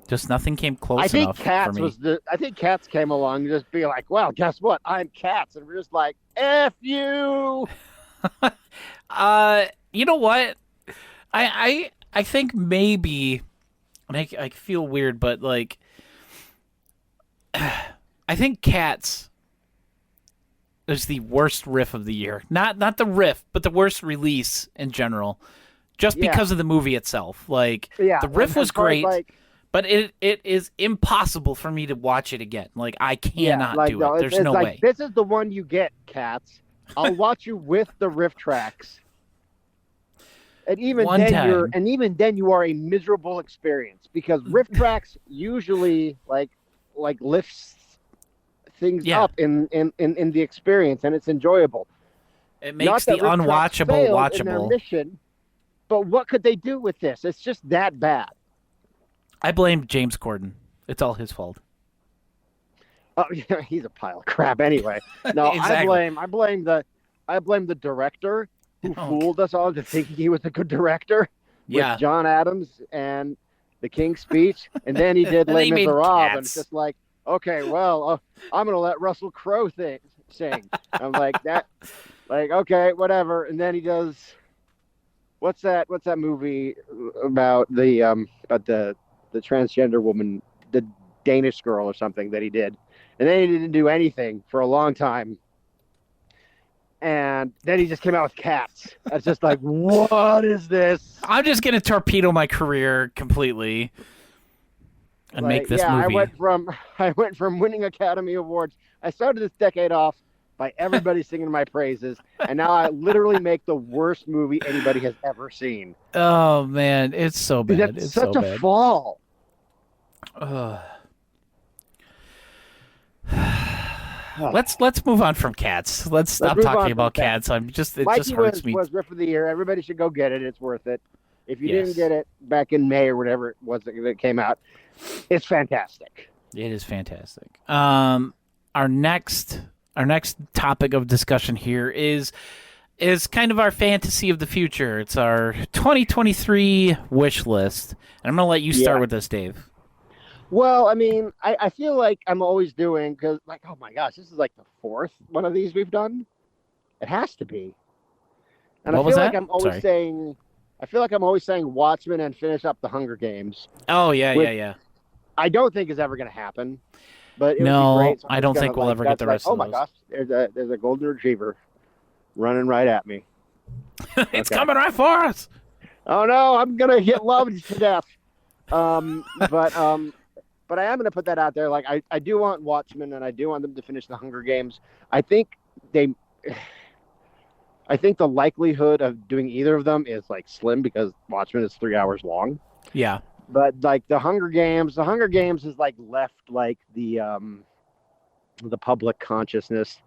just nothing came close enough for me. I think Cats came along and just be like, well, guess what? I'm Cats, and we're just like, F you. You know what? I think maybe, and I feel weird, but like, I think Cats is the worst riff of the year. Not the riff, but the worst release in general, just because of the movie itself. Like, the riff was great, but it is impossible for me to watch it again. Like, I cannot do it. There's no way. This is the one you get, Cats. I'll watch you with the RiffTrax. And even then you are a miserable experience, because RiffTrax usually like lifts things up in the experience, and it's enjoyable. It makes the unwatchable watchable. In their mission, but what could they do with this? It's just that bad. I blame James Corden. It's all his fault. Oh, yeah, he's a pile of crap anyway. No, Exactly. I blame the director who fooled us all into thinking he was a good director. With John Adams and The King's Speech, and then he did Les Miserables, and it's just like, okay, well, I'm gonna let Russell Crowe sing. I'm like that, like, okay, whatever. And then he does, what's that movie about the transgender woman, the Danish Girl or something that he did, and then he didn't do anything for a long time. And then he just came out with Cats. It's just like, what is this? I'm just gonna torpedo my career completely and make this movie. I went from winning Academy Awards. I started this decade off by everybody singing my praises, and now I literally make the worst movie anybody has ever seen. Oh man, it's so bad. It's such a fall. Let's move on from Cats. Let's stop talking about Cats. It just hurts me. Was Riff of the Year. Everybody should go get it. It's worth it. If you didn't get it back in May or whatever it was that it came out, it's fantastic. It is fantastic. Our next topic of discussion here is kind of our fantasy of the future. It's our 2023 wish list, and I'm gonna let you start with this, Dave. Well, I mean, I feel like I'm always doing, because, like, oh my gosh, this is like the fourth one of these we've done. It has to be. And I feel like I'm always saying Watchmen and finish up the Hunger Games. Oh, yeah. I don't think is ever going to happen. But it would be great. So I don't think we'll ever get the rest of those. Oh my gosh, there's a golden retriever running right at me. It's coming right for us. Oh no, I'm going to get loved to death. But I am going to put that out there. Like, I do want Watchmen, and I do want them to finish the Hunger Games. I think the likelihood of doing either of them is like slim, because Watchmen is 3 hours long. Yeah. But like the Hunger Games is like left like the public consciousness.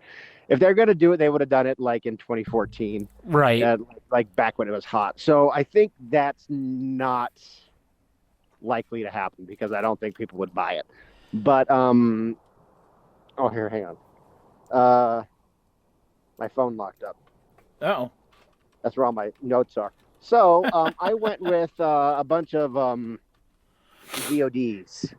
If they're going to do it, they would have done it like in 2014. Right. Like back when it was hot. So I think that's not likely to happen, because I don't think people would buy it. But hang on. My phone locked up. Oh, that's where all my notes are. So I went with a bunch of VODs,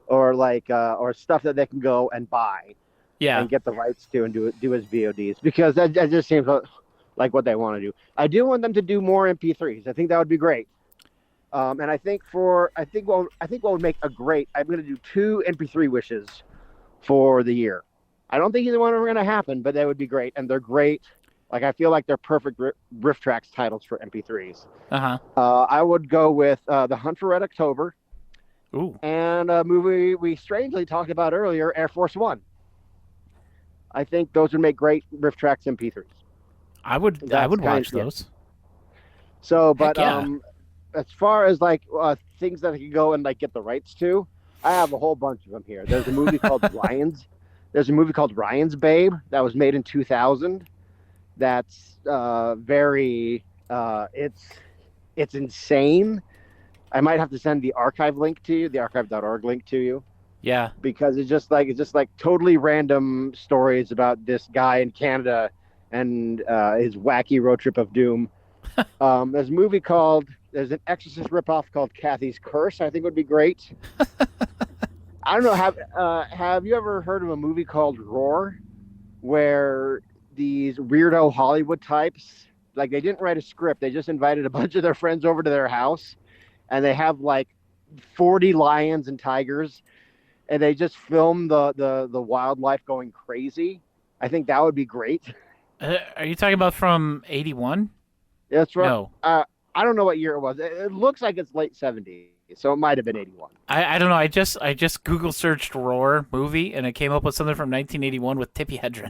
or stuff that they can go and buy, and get the rights to, and do as VODs, because that just seems like what they want to do. I do want them to do more MP3s. I think that would be great. And I think what would make a great, I'm going to do 2 MP3 wishes for the year. I don't think either one are going to happen, but they would be great, and they're great. Like, I feel like they're perfect RiffTrax titles for MP3s. I would go with The Hunt for Red October. Ooh. And a movie we strangely talked about earlier, Air Force One. I think those would make great RiffTrax MP3s. I would watch those. So, but yeah. As far as like things that I could go and like get the rights to, I have a whole bunch of them here. There's a movie called Ryan's. There's a movie called Ryan's Babe that was made in 2000. That's very it's insane. I might have to send the archive link to you, the archive.org link to you. Yeah. Because it's just like totally random stories about this guy in Canada and his wacky road trip of doom. There's an Exorcist ripoff called Kathy's Curse. I think would be great. I don't know. Have you ever heard of a movie called Roar, where these weirdo Hollywood types, like, they didn't write a script, they just invited a bunch of their friends over to their house, and they have like 40 lions and tigers, and they just film the wildlife going crazy? I think that would be great. Are you talking about from 81? That's right. No. I don't know what year it was. It looks like it's late 70s, so it might have been 81. I don't know. I just Google searched Roar movie, and it came up with something from 1981 with Tippi Hedren.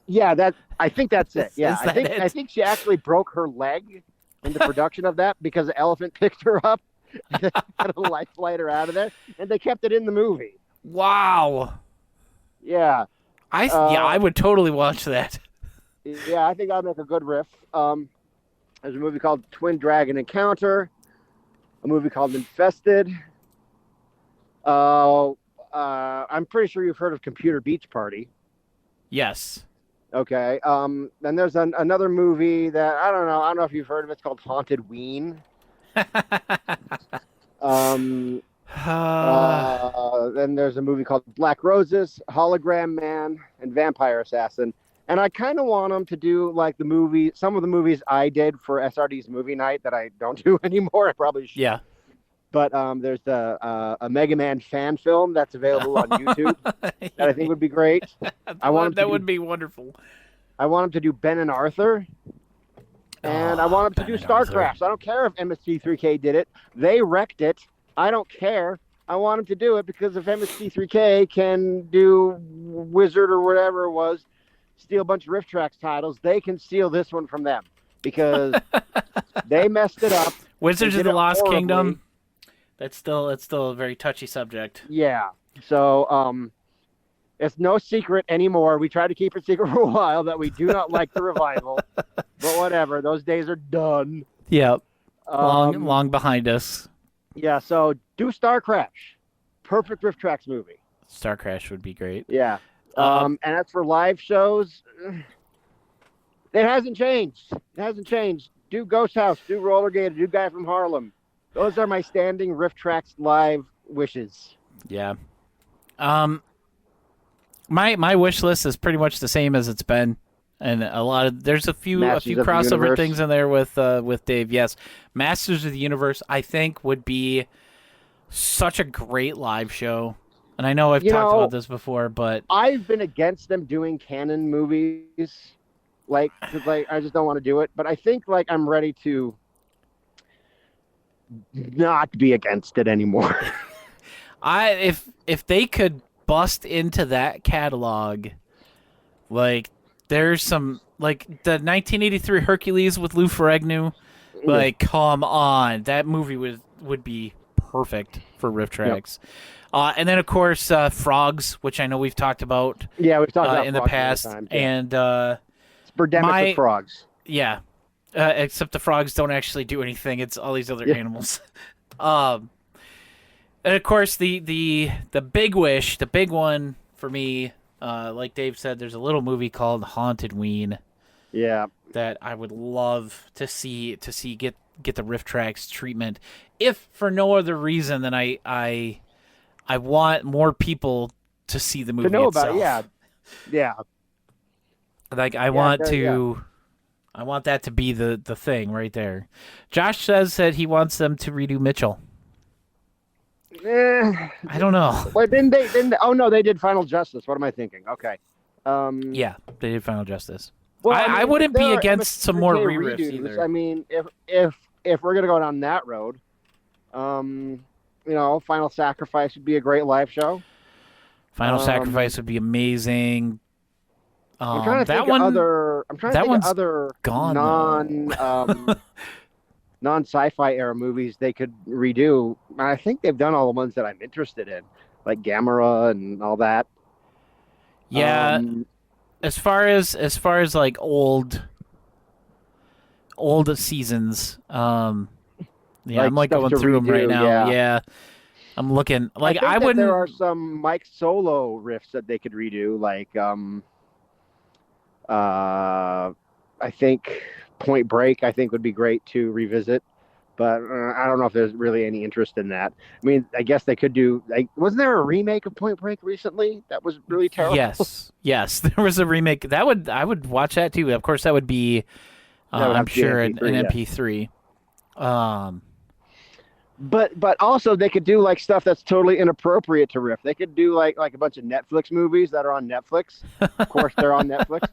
Yeah, I think that's it. Yeah, Is that it? I think she actually broke her leg in the production of that because the elephant picked her up and had a life flight her out of there, and they kept it in the movie. Wow. Yeah. I would totally watch that. Yeah, I think I'd make a good riff. There's a movie called Twin Dragon Encounter, a movie called Infested. I'm pretty sure you've heard of Computer Beach Party. Yes. Okay. Then there's another movie that I don't know if you've heard of it. It's called Haunted Ween. Then there's a movie called Black Roses, Hologram Man, and Vampire Assassin. And I kind of want them to do like some of the movies I did for SRD's movie night that I don't do anymore. I probably should. Yeah. But there's a Mega Man fan film that's available on YouTube that I think would be great. That would be wonderful. I want them to do Ben and Arthur. And I want them to do StarCraft. I don't care if MST3K did it. They wrecked it. I don't care. I want them to do it because if MST3K can do Wizard or whatever it was, steal a bunch of RiffTrax titles, they can steal this one from them because they messed it up. Wizards of the Lost Kingdom. It's still a very touchy subject. Yeah. So it's no secret anymore. We tried to keep it secret for a while that we do not like the revival. But whatever. Those days are done. Yep. Long behind us. Yeah, so do Star Crash. Perfect RiffTrax movie. Star Crash would be great. Yeah. And as for live shows, it hasn't changed. Do Ghost House, do Roller Gator, do Guy from Harlem. Those are my standing RiffTrax live wishes. Yeah. My wish list is pretty much the same as it's been, and there's a few crossover things in there with Dave. Yes, Masters of the Universe I think would be such a great live show. And I know I've talked about this before, but I've been against them doing canon movies, I just don't want to do it. But I think I'm ready to not be against it anymore. If they could bust into that catalog, there's some the 1983 Hercules with Lou Ferrigno, come on, that movie would be perfect for RiffTrax. Yep. And then, of course, Frogs, which I know we've talked about. Yeah, we've talked about in the past. Yeah. And it's Birdemic with frogs. Yeah, except the frogs don't actually do anything. It's all these other animals. And of course, the big wish, the big one for me, like Dave said, there's a little movie called Haunted Ween. Yeah, that I would love to see get the RiffTrax treatment, if for no other reason than I want more people to see the movie to know itself. about it. Yeah. I want that to be the thing right there. Josh says that he wants them to redo Mitchell. I don't know. Wait, didn't they? Oh no, they did Final Justice. What am I thinking? Okay. Yeah, they did Final Justice. Well, I mean, wouldn't if be there are against some more MST3K re-riffs redos, either. I mean, if we're gonna go down that road, Final Sacrifice would be a great live show. Final Sacrifice would be amazing. I'm trying to that think one, of other. I'm trying to think of other gone, non sci-fi era movies they could redo. I think they've done all the ones that I'm interested in, like Gamera and all that. Yeah. As far as like old seasons, I'm like going through them right now. Yeah. I'm looking like I wouldn't. There are some Mike Solo riffs that they could redo, like I think Point Break. I think would be great to revisit, but I don't know if there's really any interest in that. I mean, I guess they could do. Like, wasn't there a remake of Point Break recently that was really terrible? Yes, there was a remake. I would watch that too. Of course, that would be, I'm sure, an MP3. But also they could do like stuff that's totally inappropriate to riff. They could do like a bunch of Netflix movies that are on Netflix. Of course, they're on Netflix.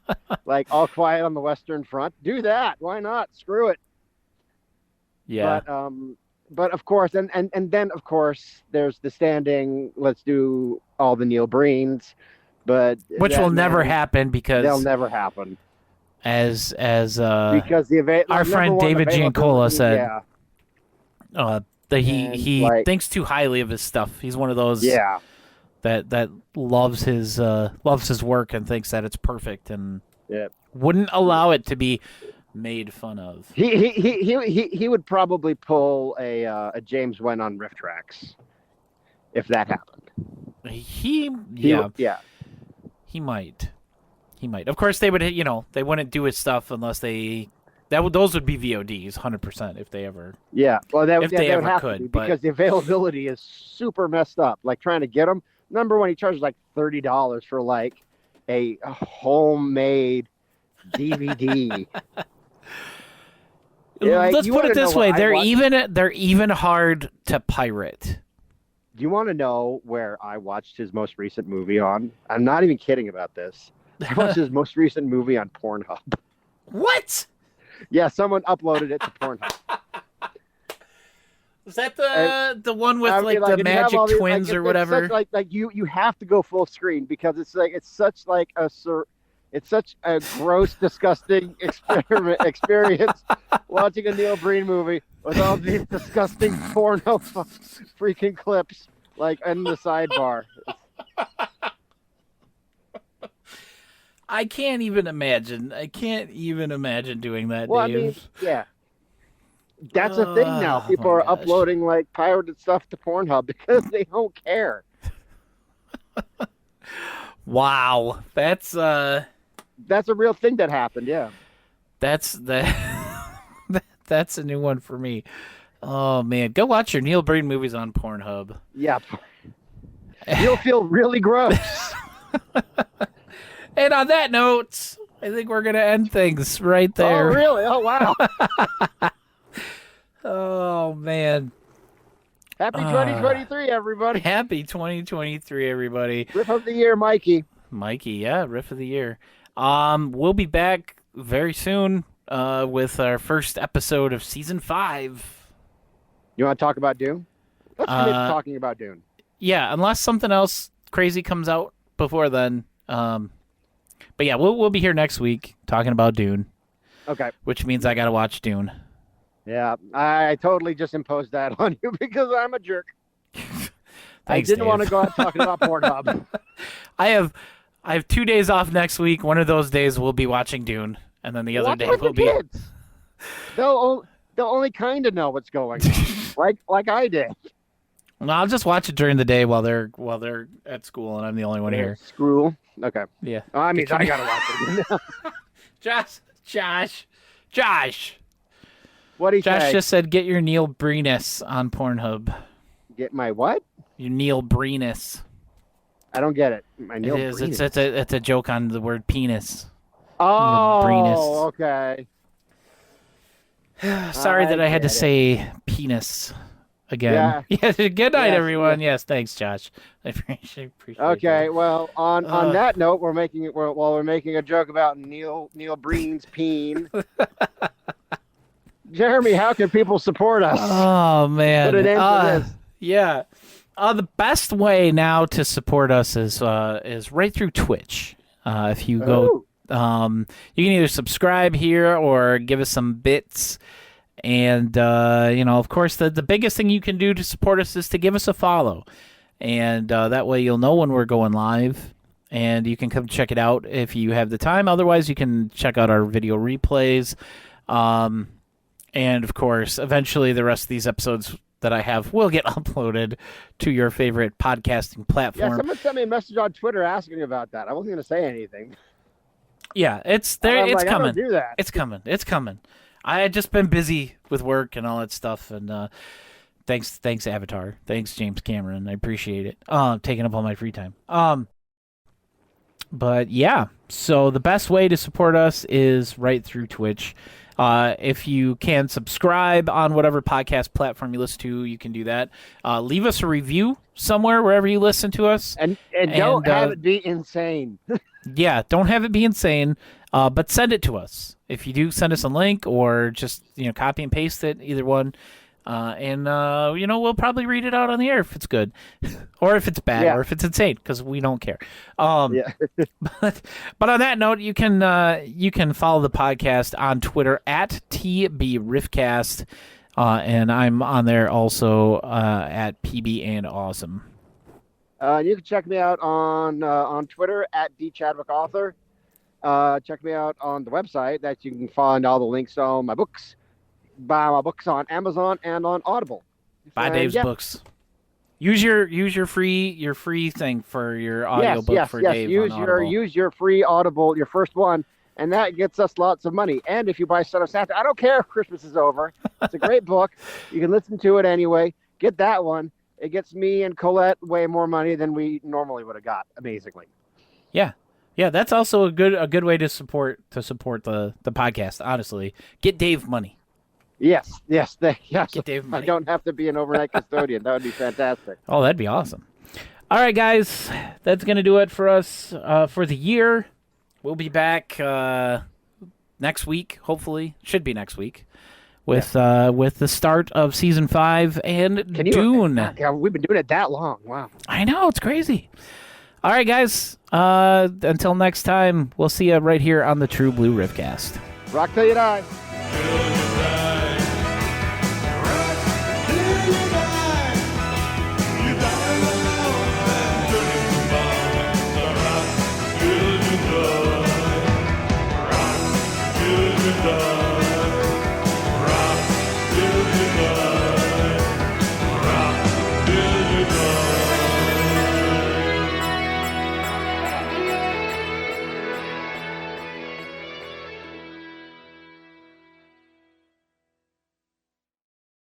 Like All Quiet on the Western Front. Do that. Why not? Screw it. Yeah. But of course, and then of course there's the standing. Let's do all the Neil Breens, but which will never happen because they'll never happen. As because our friend David Giancola said. Yeah. That he thinks too highly of his stuff. He's one of those that loves his work and thinks that it's perfect and wouldn't allow it to be made fun of. He would probably pull a James Wen on RiffTrax if that happened. He might. Of course, they would. They wouldn't do his stuff unless they. Those would be VODs, 100% if they ever. Yeah, well, they would have could, to be, because the availability is super messed up. Like trying to get them. Number one, he charges like $30 for like a homemade DVD. Let's put it this way: they're even hard to pirate. Do you want to know where I watched his most recent movie on? I'm not even kidding about this. I watched his most recent movie on Pornhub. What? Yeah, someone uploaded it to Pornhub. Is that the one with the magic twins or whatever? Like you have to go full screen because it's such a gross, disgusting experience watching a Neil Breen movie with all these disgusting porno freaking clips like in the sidebar. I can't even imagine doing that, well, Dave. I mean, yeah. That's a thing now. People are uploading like pirated stuff to Pornhub because they don't care. Wow. That's a real thing that happened, yeah. That's a new one for me. Oh man, go watch your Neil Breen movies on Pornhub. Yeah. You'll feel really gross. And on that note, I think we're going to end things right there. Oh, really? Oh, wow. Oh, man. Happy 2023, everybody. Happy 2023, everybody. Riff of the year, Mikey. Mikey, yeah, Riff of the year. We'll be back very soon with our first episode of Season 5. You want to talk about Dune? Let's commit to talking about Dune. Yeah, unless something else crazy comes out before then. But yeah, we'll be here next week talking about Dune. Okay. Which means I got to watch Dune. Yeah, I totally just imposed that on you because I'm a jerk. Thanks, I didn't Dave. want to go out talking about Pornhub. I have 2 days off next week. One of those days we'll be watching Dune, and then the other day we'll be. Kids. They'll only kind of know what's going on, like I did. No, I'll just watch it during the day while they're at school, and I'm the only one here. School? Okay. Yeah. Oh, I mean, I gotta watch it. Josh. What do you say? Josh just said, "Get your Neil Breeness on Pornhub." Get my what? Your Neil Breeness. I don't get it. My Neil Breeness. It's a joke on the word penis. Oh, okay. Sorry that I had to say penis. again. Yeah. Yes, good night, Yes, everyone. yeah. Yes, thanks, Josh. I appreciate Okay, that. well, on that note, we're making a joke about Neil Breen's peen. Jeremy, how can people support us? Oh man. Put an end to this. Yeah. The best way now to support us is right through Twitch. If you go, Ooh. you can either subscribe here or give us some bits. And of course, the biggest thing you can do to support us is to give us a follow, and that way you'll know when we're going live, and you can come check it out if you have the time. Otherwise, you can check out our video replays. And of course, eventually the rest of these episodes that I have will get uploaded to your favorite podcasting platform. Yeah, someone sent me a message on Twitter asking about that. I wasn't going to say anything. Yeah, it's there. It's coming. I don't do that. It's coming. It's coming. I had just been busy with work and all that stuff, and thanks Avatar, thanks James Cameron. I appreciate it. Taking up all my free time. But yeah, so the best way to support us is right through Twitch. If you can subscribe on whatever podcast platform you listen to, you can do that. Leave us a review somewhere, wherever you listen to us. And don't have it be insane. Yeah, don't have it be insane, but send it to us. If you do, send us a link or just copy and paste it, either one. And we'll probably read it out on the air if it's good, or if it's bad, or if it's insane, because we don't care. Yeah. but on that note, you can follow the podcast on Twitter at TBRiffcast, and I'm on there also at PB and Awesome. You can check me out on Twitter at DChadwickAuthor. Check me out on the website that you can find all the links on my books. Buy my books on Amazon and on Audible. Buy Dave's books. Use your free thing for your audio book for Dave. Use your free Audible, your first one, and that gets us lots of money. And if you buy Son of Santa, I don't care if Christmas is over. It's a great book. You can listen to it anyway. Get that one. It gets me and Colette way more money than we normally would have got. Amazingly. Yeah, that's also a good way to support the podcast. Honestly, get Dave money. Yes. Get Dave money. I don't have to be an overnight custodian. That would be fantastic. Oh, that'd be awesome. All right, guys, that's gonna do it for us for the year. We'll be back next week. Hopefully, should be next week with the start of season 5 and Dune. Yeah, we've been doing it that long. Wow. I know, it's crazy. All right, guys. Until next time, we'll see you right here on the True Blue Riffcast. Rock till you die. Rock till you die.